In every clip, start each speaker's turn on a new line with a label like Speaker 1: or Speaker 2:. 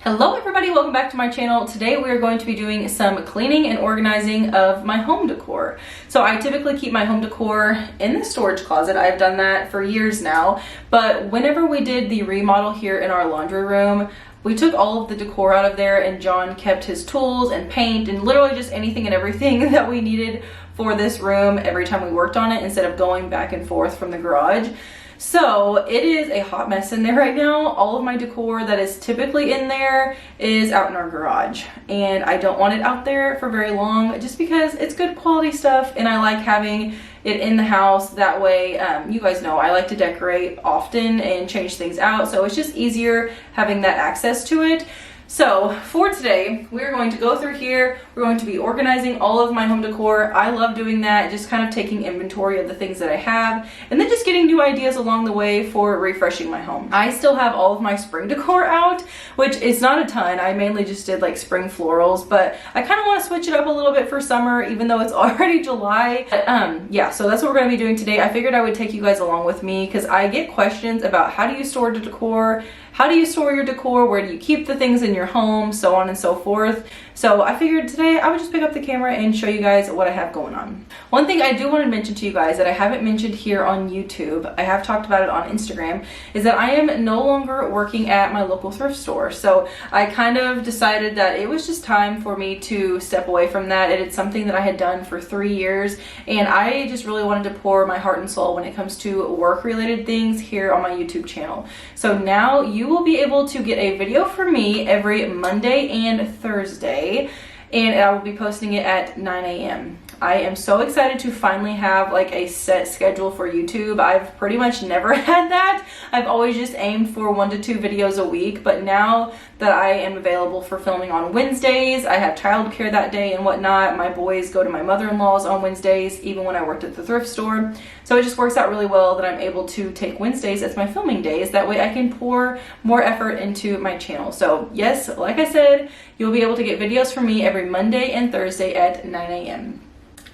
Speaker 1: Hello everybody, welcome back to my channel. Today we are going to be doing some cleaning and organizing of my home decor. So I typically keep my home decor in the storage closet. I've done that for years now, but whenever we did the remodel here in our laundry room, we took all of the decor out of there and John kept his tools and paint and literally just anything and everything that we needed for this room every time we worked on it instead of going back and forth from the garage. So it is a hot mess in there right now. All of my decor that is typically in there is out in our garage, and I don't want it out there for very long just because it's good quality stuff and I like having it in the house. That way, you guys know I like to decorate often and change things out, so it's just easier having that access to it. So for today, we're going to go through here. We're going to be organizing all of my home decor. I love doing that, just kind of taking inventory of the things that I have and then just getting new ideas along the way for refreshing my home. I still have all of my spring decor out, which is not a ton. I mainly just did like spring florals, but I kind of want to switch it up a little bit for summer, even though it's already July. But, yeah, so that's what we're going to be doing today. I figured I would take you guys along with me because I get questions about how do you store the decor? How do you store your decor? Where do you keep the things in your home? So on and so forth. So I figured today I would just pick up the camera and show you guys what I have going on. One thing I do want to mention to you guys that I haven't mentioned here on YouTube, I have talked about it on Instagram, is that I am no longer working at my local thrift store. So I kind of decided that it was just time for me to step away from that. It's something that I had done for 3 years, and I just really wanted to pour my heart and soul when it comes to work related things here on my YouTube channel. So now you will be able to get a video from me every Monday and Thursday, and I will be posting it at 9 a.m. I am so excited to finally have like a set schedule for YouTube. I've pretty much never had that. I've always just aimed for 1 to 2 videos a week, but now that I am available for filming on Wednesdays, I have childcare that day and whatnot. My boys go to my mother-in-law's on Wednesdays, even when I worked at the thrift store. So it just works out really well that I'm able to take Wednesdays as my filming days. That way I can pour more effort into my channel. So yes, like I said, you'll be able to get videos from me every Monday and Thursday at 9 a.m.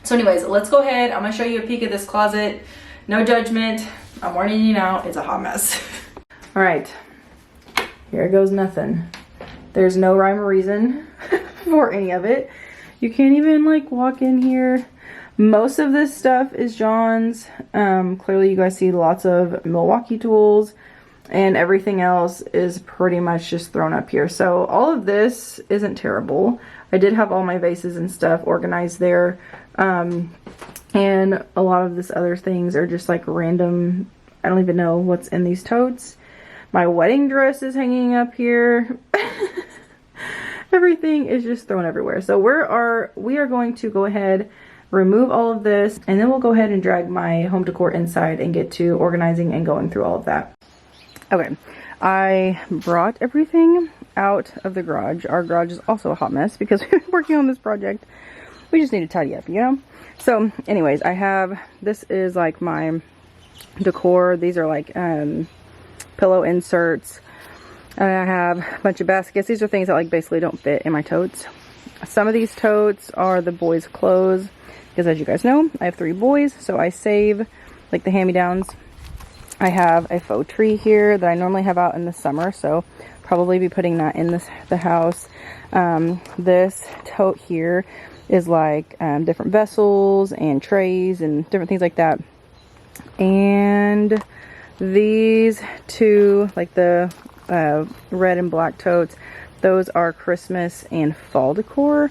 Speaker 1: So anyways, let's go ahead. I'm gonna show you a peek of this closet. No judgment. I'm warning you now, it's a hot mess. All right, here goes nothing. There's no rhyme or reason for any of it. You can't even like walk in here. Most of this stuff is John's. Clearly you guys see lots of Milwaukee tools, and everything else is pretty much just thrown up here. So all of this isn't terrible. I did have all my vases and stuff organized there. And a lot of this other things are just like random. I don't even know what's in these totes. My wedding dress is hanging up here. Everything is just thrown everywhere. So we are going to go ahead, remove all of this, and then we'll go ahead and drag my home decor inside and get to organizing and going through all of that. Okay, I brought everything out of the garage. Our garage is also a hot mess because we've been working on this project. We just need to tidy up, you know? So anyways, this is like my decor. These are like pillow inserts. I have a bunch of baskets. These are things that like basically don't fit in my totes. Some of these totes are the boys' clothes because, as you guys know, I have 3 boys, so I save like the hand-me-downs. I have a faux tree here that I normally have out in the summer, so probably be putting that in the house. This tote here is like different vessels and trays and different things like that. And these 2, like the red and black totes, those are Christmas and fall decor.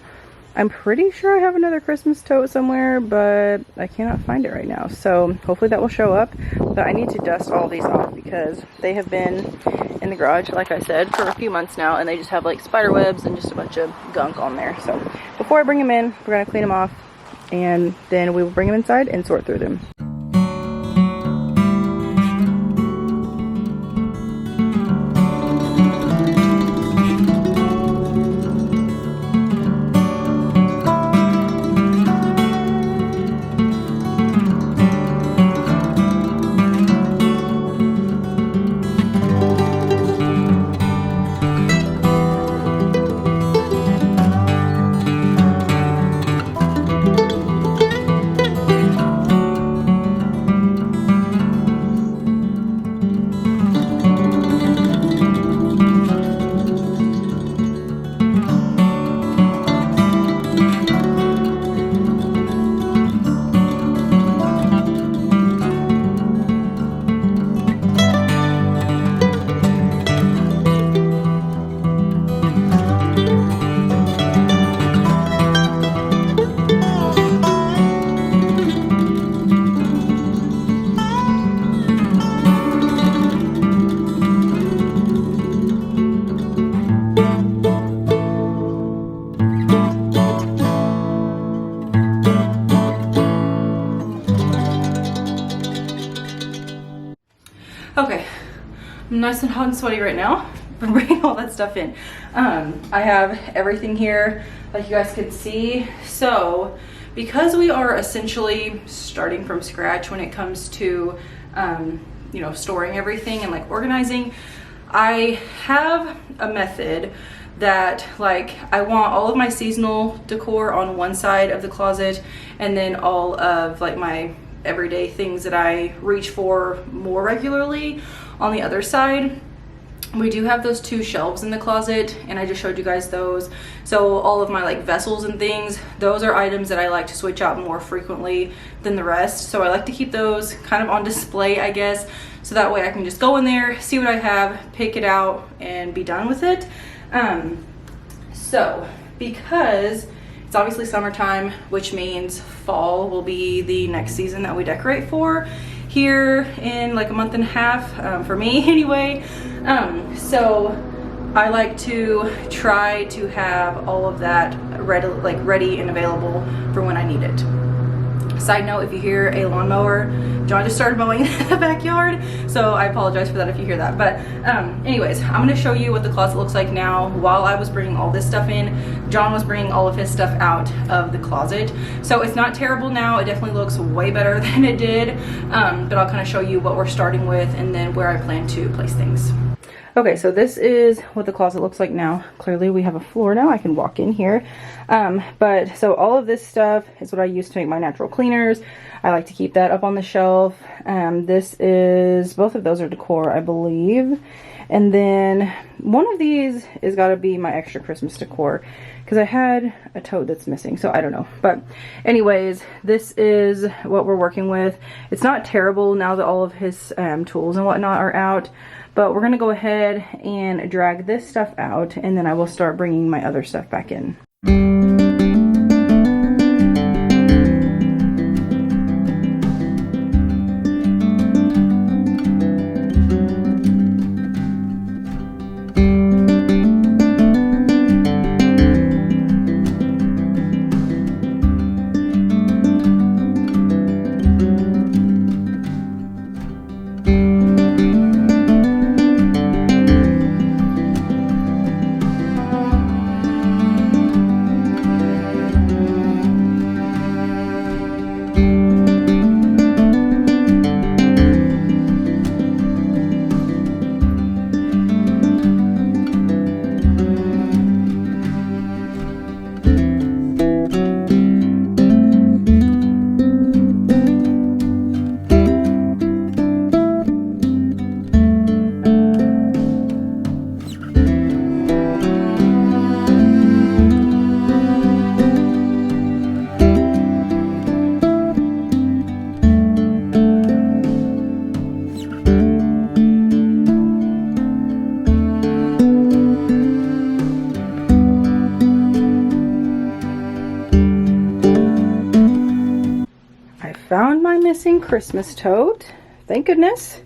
Speaker 1: I'm pretty sure I have another Christmas tote somewhere, but I cannot find it right now. So hopefully that will show up. But I need to dust all these off because they have been in the garage, like I said, for a few months now, and they just have like spider webs and just a bunch of gunk on there. So before I bring them in, we're gonna clean them off, and then we will bring them inside and sort through them. nice and hot and sweaty right now from bringing all that stuff in. I have everything here like you guys can see. So because we are essentially starting from scratch when it comes to you know, storing everything and like organizing, I have a method that, like, I want all of my seasonal decor on one side of the closet and then all of like my everyday things that I reach for more regularly on the other side. We do have those 2 shelves in the closet, and I just showed you guys those. So all of my like vessels and things, those are items that I like to switch out more frequently than the rest. So I like to keep those kind of on display, I guess, so that way I can just go in there, see what I have, pick it out, and be done with it. So because it's obviously summertime, which means fall will be the next season that we decorate for here in like a month and a half, for me anyway. So I like to try to have all of that ready and available for when I need it. Side note, if you hear a lawnmower, John just started mowing the backyard, so I apologize for that if you hear that. But anyways, I'm going to show you what the closet looks like now. While I was bringing all this stuff in, John was bringing all of his stuff out of the closet. So it's not terrible now. It definitely looks way better than it did, but I'll kind of show you what we're starting with and then where I plan to place things. Okay, so this is what the closet looks like now. Clearly we have a floor now. I can walk in here. But so all of this stuff is what I use to make my natural cleaners. I like to keep that up on the shelf. This is, both of those are decor, I believe. And then one of these is got to be my extra Christmas decor, because I had a tote that's missing, so I don't know. But anyways, this is what we're working with. It's not terrible now that all of his tools and whatnot are out. But we're going to go ahead and drag this stuff out, and then I will start bringing my other stuff back in. Found my missing Christmas tote. Thank goodness.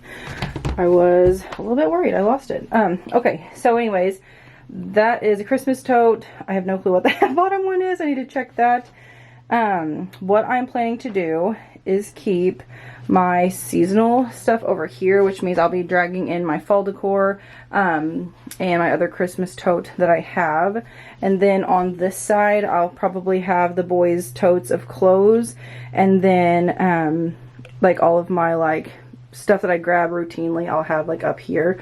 Speaker 1: I was a little bit worried I lost it. Okay, so anyways, that is a Christmas tote. I have no clue what the bottom one is. I need to check that. What I'm planning to do is keep my seasonal stuff over here, which means I'll be dragging in my fall decor and my other Christmas tote that I have. And then on this side, I'll probably have the boys' totes of clothes, and then like all of my like stuff that I grab routinely, I'll have like up here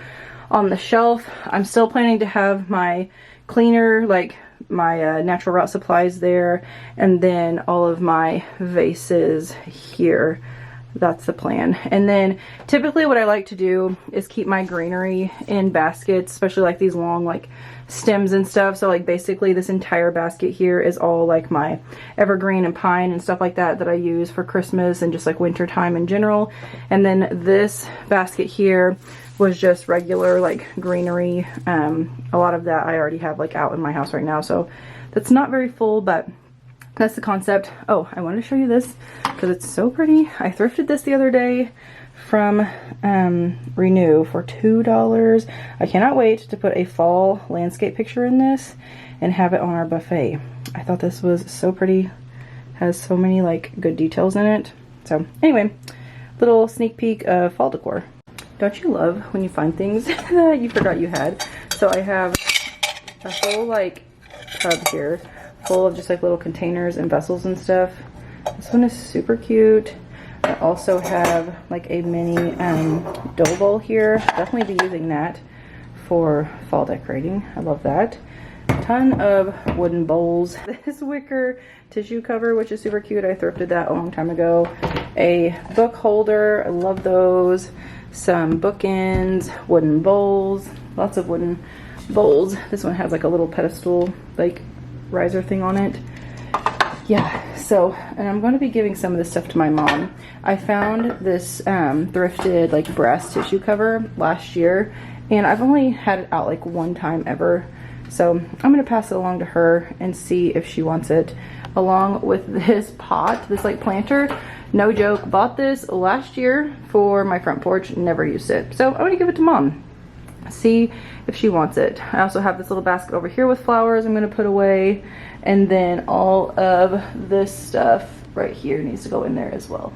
Speaker 1: on the shelf. I'm still planning to have my cleaner, like my natural route supplies there, and then all of my vases here. That's the plan. And then typically what I like to do is keep my greenery in baskets, especially like these long like stems and stuff. So like basically this entire basket here is all like my evergreen and pine and stuff like that that I use for Christmas and just like winter time in general. And then this basket here was just regular like greenery. A lot of that I already have like out in my house right now, so that's not very full, but that's the concept. Oh, I wanted to show you this because it's so pretty. I thrifted this the other day from Renew for $2. I cannot wait to put a fall landscape picture in this and have it on our buffet. I thought this was so pretty. Has so many like good details in it. So anyway, little sneak peek of fall decor. Don't you love when you find things that you forgot you had? So I have a whole like tub here full of just like little containers and vessels and stuff. This one is super cute. I also have like a mini dough bowl here. Definitely be using that for fall decorating. I love that. A ton of wooden bowls. This wicker tissue cover, which is super cute. I thrifted that a long time ago. A book holder. I love those. Some bookends, wooden bowls, lots of wooden bowls. This one has like a little pedestal, like riser thing on it. Yeah, so, and I'm going to be giving some of this stuff to my mom. I found this thrifted like brass tissue cover last year, and I've only had it out like one time ever. So I'm going to pass it along to her and see if she wants it, along with this pot, this like planter. No joke, bought this last year for my front porch, never used it. So I'm going to give it to mom, see if she wants it. I also have this little basket over here with flowers I'm going to put away. And then all of this stuff right here needs to go in there as well.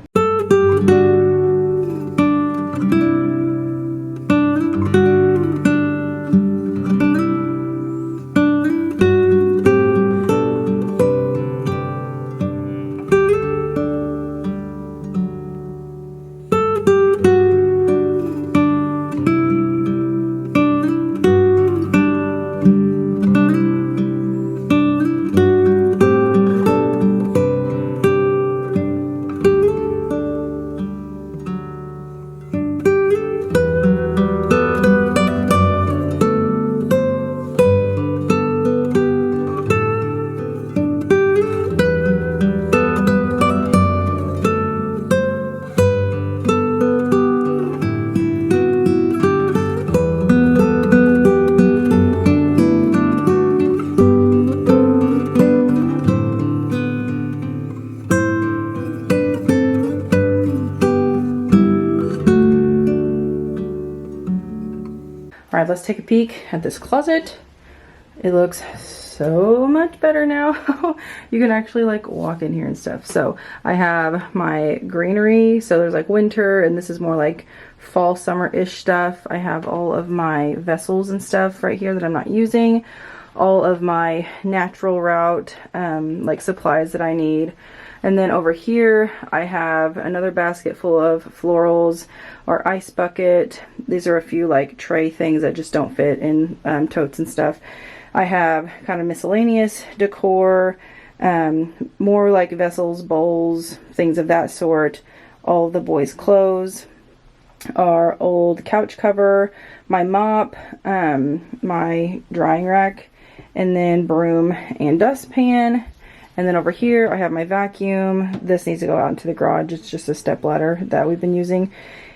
Speaker 1: All right, let's take a peek at this closet. It looks so much better now. You can actually like walk in here and stuff. So I have my greenery. So there's like winter, and this is more like fall, summer-ish stuff. I have all of my vessels and stuff right here that I'm not using. All of my natural route like supplies that I need. And then over here, I have another basket full of florals, or ice bucket. These are a few like tray things that just don't fit in totes and stuff. I have kind of miscellaneous decor, more like vessels, bowls, things of that sort. All of the boys' clothes, our old couch cover, my mop, my drying rack, and then broom and dustpan. And then over here I have my vacuum. This needs to go out into the garage. It's just a step ladder that we've been using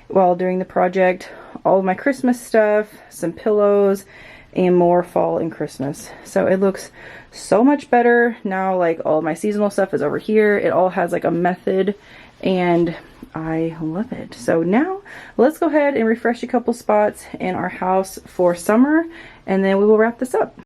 Speaker 1: while doing the project. All of my Christmas stuff, some pillows, and more fall and Christmas. So it looks so much better now. Like all of my seasonal stuff is over here. It all has like a method, and I love it. So now let's go ahead and refresh a couple spots in our house for summer, and then we will wrap this up.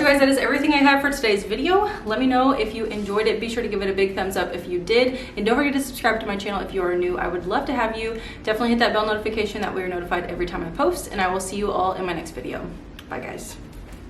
Speaker 1: you guys, that is everything I have for today's video. Let me know if you enjoyed it. Be sure to give it a big thumbs up if you did. And don't forget to subscribe to my channel if you are new. I would love to have you. Definitely hit that bell notification, that way you're notified every time I post. And I will see you all in my next video. Bye guys.